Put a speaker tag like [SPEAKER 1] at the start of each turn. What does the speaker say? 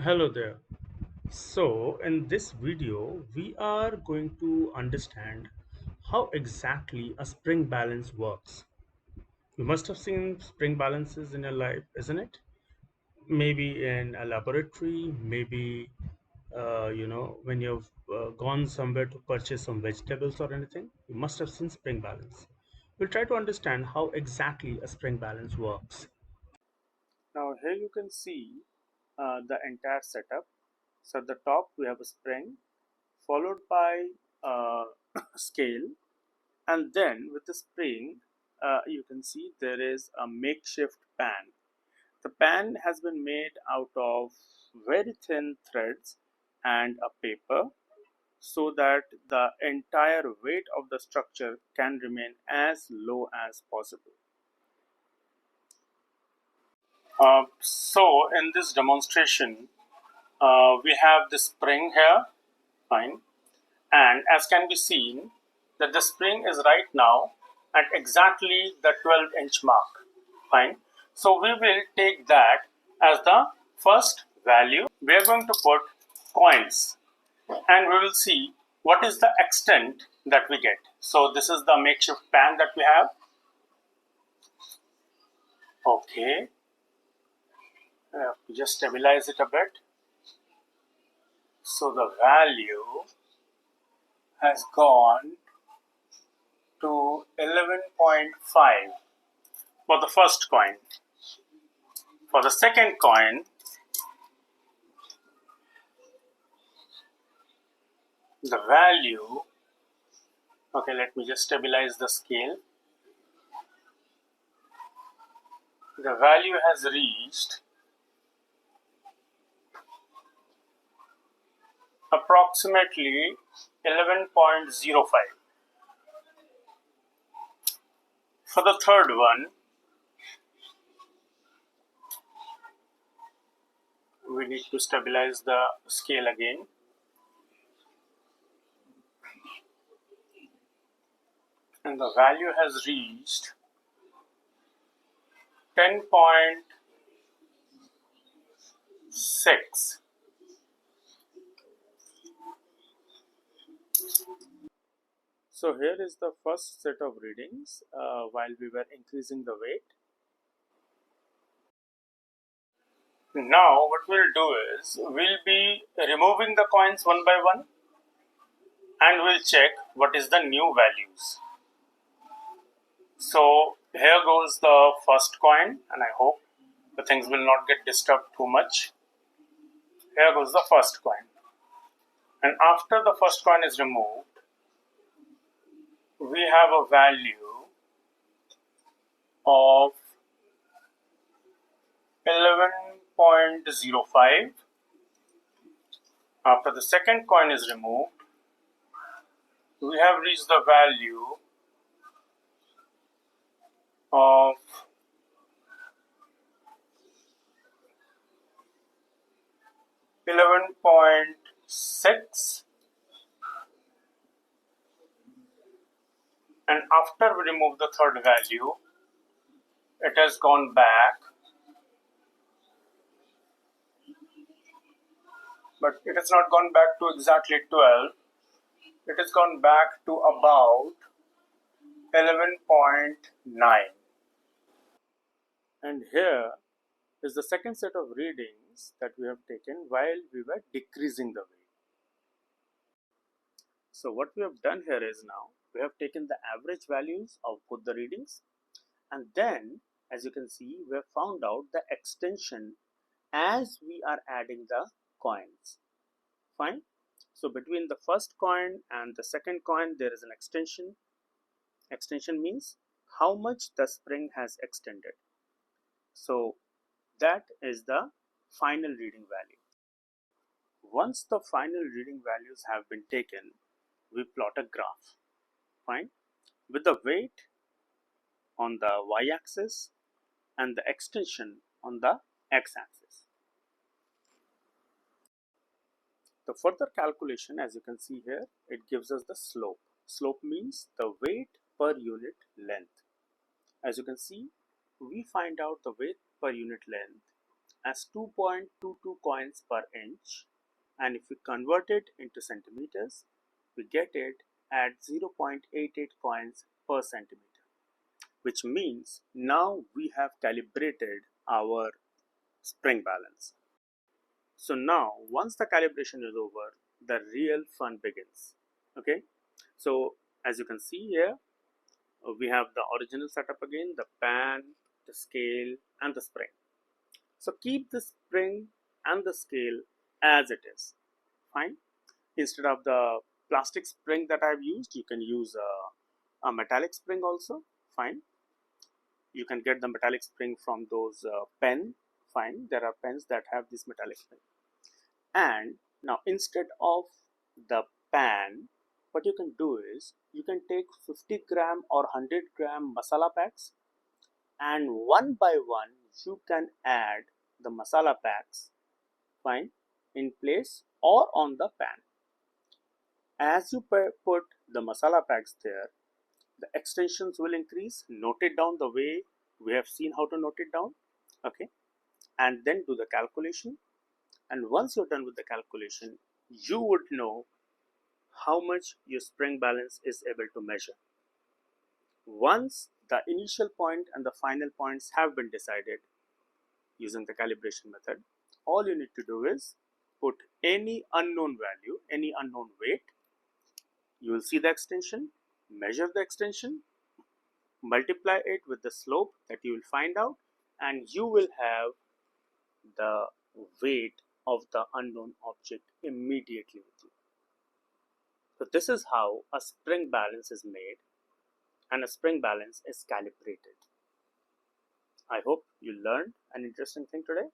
[SPEAKER 1] Hello there. So, in this video, we are going to understand how exactly a spring balance works. You must have seen spring balances in your life, isn't it? Maybe in a laboratory, maybe when you've gone somewhere to purchase some vegetables or anything, you must have seen spring balance. We'll try to understand how exactly a spring balance works.
[SPEAKER 2] Now here you can see the entire setup. So at the top we have a spring followed by a scale, and then with the spring you can see there is a makeshift pan. The pan has been made out of very thin threads and a paper so that the entire weight of the structure can remain as low as possible. So in this demonstration, we have the spring here, fine, and as can be seen that the spring is right now at exactly the 12-inch mark, fine. So we will take that as the first value. We are going to put coins and we will see what is the extent that we get. So this is the makeshift pan that we have. Okay, just stabilize it a bit. So the value has gone to 11.5 for the first coin. For the second coin, the value, okay, let me just stabilize the scale. The value has reached approximately 11.05. For the third one, we need to stabilize the scale again. And the value has reached 10.6. So here is the first set of readings while we were increasing the weight. Now what we'll do is we'll be removing the coins one by one and we'll check what is the new values. So here goes the first coin, and I hope the things will not get disturbed too much. Here goes the first coin, and after the first coin is removed, we have a value of 11.05. After the second coin is removed, we have reached the value of 11.6, and after we remove the third value, it has gone back, but it has not gone back to exactly 12. It has gone back to about 11.9. And here is the second set of readings that we have taken while we were decreasing the weight. So what we have done here is now we have taken the average values of both the readings, and then as you can see we have found out the extension as we are adding the coins. Fine. So between the first coin and the second coin there is an extension. Extension means how much the spring has extended. So that is the final reading value. Once the final reading values have been taken, we plot a graph, fine, with the weight on the y-axis and the extension on the x-axis. The further calculation, as you can see here, it gives us the slope. Slope means the weight per unit length. As you can see, we find out the weight per unit length as 2.22 coins per inch, and if we convert it into centimeters, we get it at 0.88 coins per centimeter, which means now we have calibrated our spring balance. So now once the calibration is over, the real fun begins. Okay, so as you can see here, we have the original setup again, the pan, the scale and the spring. So keep the spring and the scale as it is. Fine. Instead of the plastic spring that I've used, you can use a metallic spring also. Fine. You can get the metallic spring from those pen. Fine. There are pens that have this metallic spring. And now instead of the pan, what you can do is you can take 50 gram or 100 gram masala packs, and one by one you can add the masala packs, fine, in place or on the pan. As you put the masala packs there, the extensions will increase. Note it down the way we have seen how to note it down. Okay, and then do the calculation, and once you're done with the calculation, you would know how much your spring balance is able to measure. Once the initial point and the final points have been decided using the calibration method, all you need to do is put any unknown value, any unknown weight. You will see the extension, measure the extension, multiply it with the slope that you will find out, and you will have the weight of the unknown object immediately with you. So this is how a spring balance is made and a spring balance is calibrated. I hope you learned an interesting thing today.